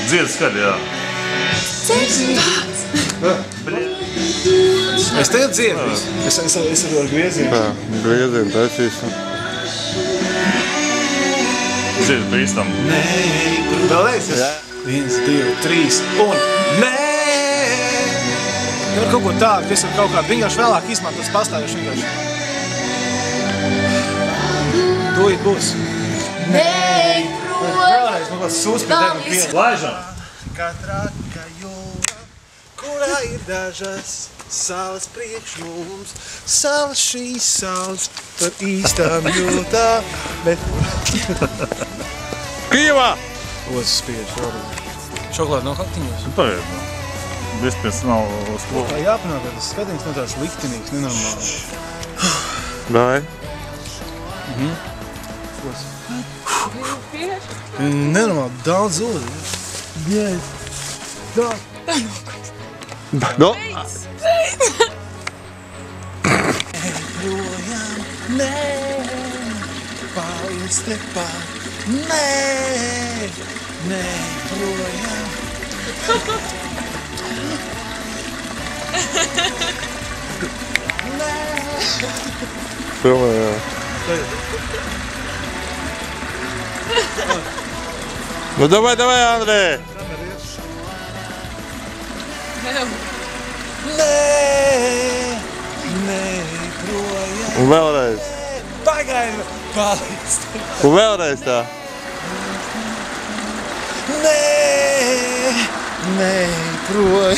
Dzied skaļi, jā. Es tagad dziedu. Es ar griezienu. Jā, griezienu taisīsim. Dzied bīstam. Nē, vēlreiz. 1, 2, 3 un nē! Nevar kaut ko tādu, visur kaut kādu vienkārši vēlāk izmantos pastāvjuši vienkārši. Tūlīt būs. Nē! Vēlreiz, man kāds sūs pie tevi vienu. Laižam! Katrā jūra, kurā ir dažas salas priekš mums, salas šīs sauc par īstām jūtām, bet... Kīvā! Ozas spiež, varbūt. Šokolādi nav haktiņos. Pagaid, vispēc nav uz to. Tā jāpanāk, ka tas skatiens nav tāds liktenīgs, nenormāli. Vai? Nenormāli, daudz ūdeni. Yes. Tā. No? Projām, nē, paliec tepat, nē, nē, projām. Filmē, jā. Nu, davai, Andrej! Nē, nē, projām. Un vēlreiz. Pagaidi, paliec tepat. Un vēlreiz tā. Nē, nē, projām.